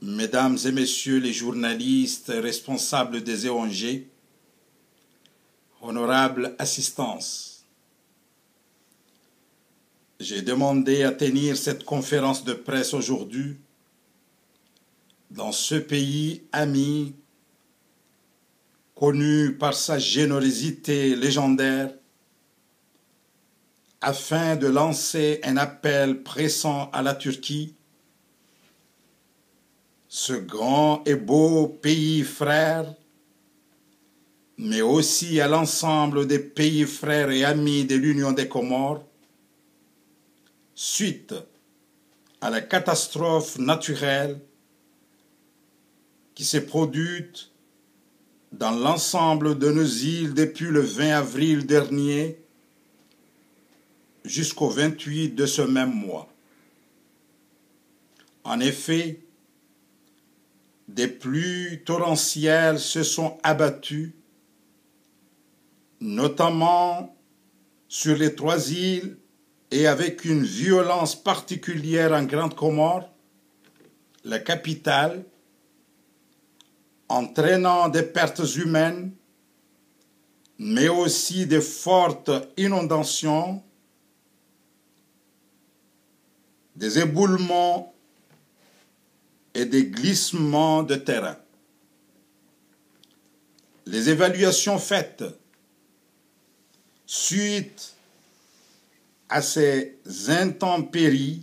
Mesdames et messieurs les journalistes responsables des ONG, honorable assistance, j'ai demandé à tenir cette conférence de presse aujourd'hui dans ce pays ami, connu par sa générosité légendaire, afin de lancer un appel pressant à la Turquie, ce grand et beau pays frère, mais aussi à l'ensemble des pays frères et amis de l'Union des Comores, suite à la catastrophe naturelle qui s'est produite dans l'ensemble de nos îles depuis le 20 avril dernier jusqu'au 28 de ce même mois. En effet, des pluies torrentielles se sont abattues, notamment sur les 3 îles et avec une violence particulière en Grande Comore, la capitale, entraînant des pertes humaines, mais aussi de fortes inondations, des éboulements et des glissements de terrain. Les évaluations faites suite à ces intempéries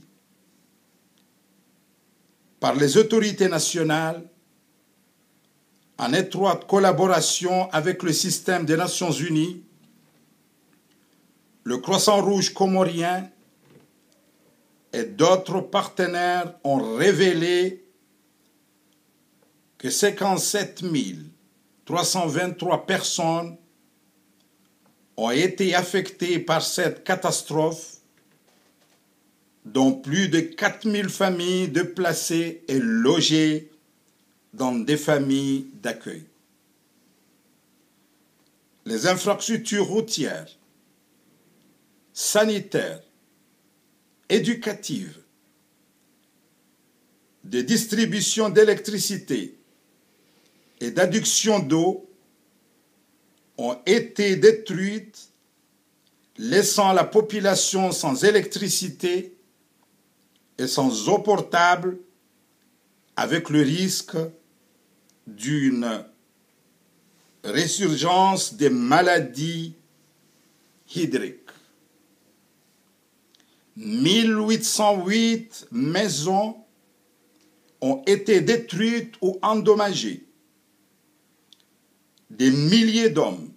par les autorités nationales, en étroite collaboration avec le système des Nations Unies, le Croissant-Rouge comorien et d'autres partenaires ont révélé que 57 323 personnes ont été affectées par cette catastrophe, dont plus de 4 000 familles déplacées et logées dans des familles d'accueil. Les infrastructures routières, sanitaires, éducatives, de distribution d'électricité et d'adduction d'eau ont été détruites, laissant la population sans électricité et sans eau potable, avec le risque d'une résurgence des maladies hydriques. 1808 maisons ont été détruites ou endommagées. Des milliers d'hommes,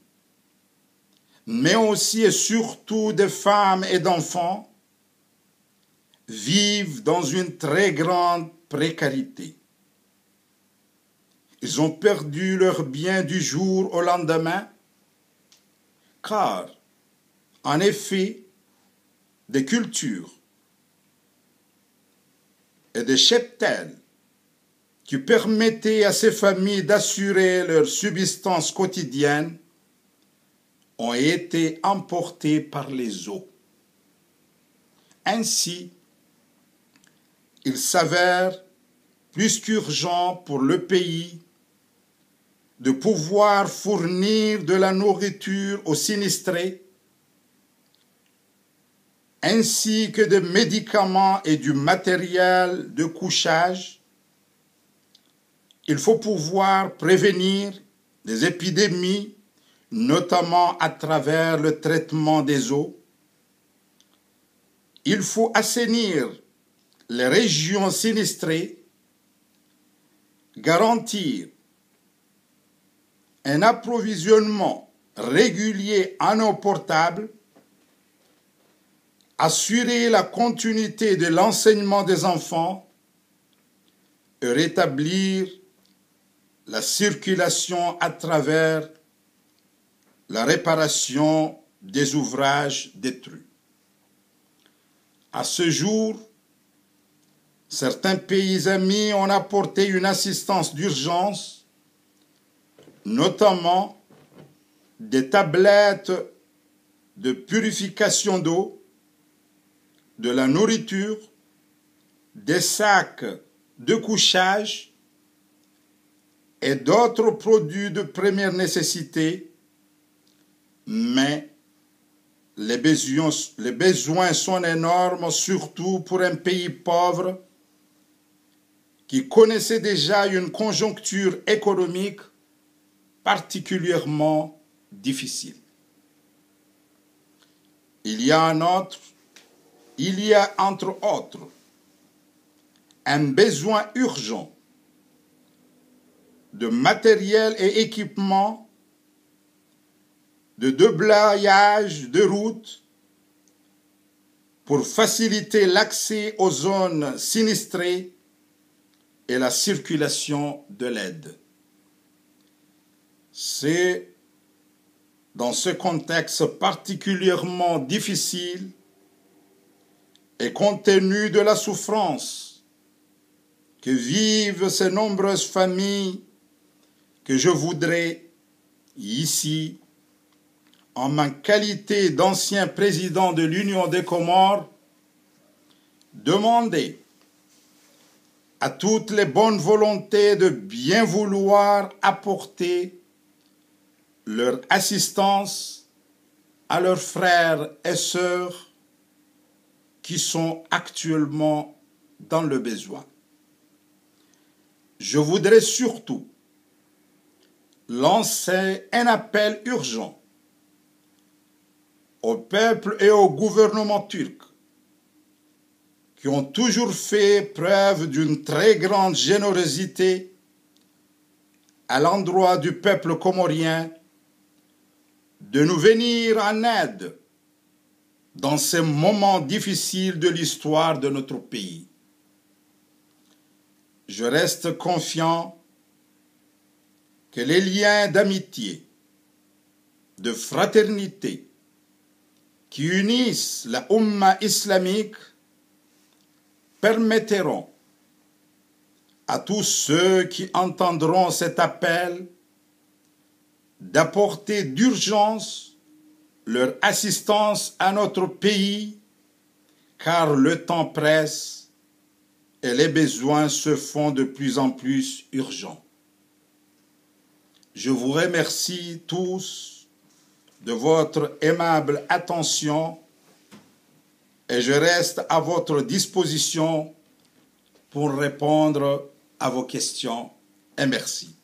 mais aussi et surtout des femmes et d'enfants, vivent dans une très grande précarité. Ils ont perdu leurs biens du jour au lendemain, car, en effet, des cultures et des cheptels qui permettaient à ces familles d'assurer leur subsistance quotidienne ont été emportés par les eaux. Ainsi, il s'avère plus qu'urgent pour le pays de pouvoir fournir de la nourriture aux sinistrés, ainsi que des médicaments et du matériel de couchage. Il faut pouvoir prévenir des épidémies, notamment à travers le traitement des eaux. Il faut assainir les régions sinistrées, garantir un approvisionnement régulier en eau potable, assurer la continuité de l'enseignement des enfants et rétablir la circulation à travers la réparation des ouvrages détruits. À ce jour, certains pays amis ont apporté une assistance d'urgence, notamment des tablettes de purification d'eau, de la nourriture, des sacs de couchage et d'autres produits de première nécessité, mais les besoins sont énormes, surtout pour un pays pauvre qui connaissait déjà une conjoncture économique particulièrement difficile. Il y a entre autres un besoin urgent de matériel et équipement, de déblayage de routes pour faciliter l'accès aux zones sinistrées et la circulation de l'aide. C'est dans ce contexte particulièrement difficile et compte tenu de la souffrance que vivent ces nombreuses familles que je voudrais ici, en ma qualité d'ancien président de l'Union des Comores, demander à toutes les bonnes volontés de bien vouloir apporter leur assistance à leurs frères et sœurs qui sont actuellement dans le besoin. Je voudrais surtout lancer un appel urgent au peuple et au gouvernement turc qui ont toujours fait preuve d'une très grande générosité à l'endroit du peuple comorien de nous venir en aide dans ces moments difficiles de l'histoire de notre pays. Je reste confiant que les liens d'amitié, de fraternité qui unissent la Oumma islamique permettront à tous ceux qui entendront cet appel d'apporter d'urgence leur assistance à notre pays, car le temps presse et les besoins se font de plus en plus urgents. Je vous remercie tous de votre aimable attention et je reste à votre disposition pour répondre à vos questions et merci.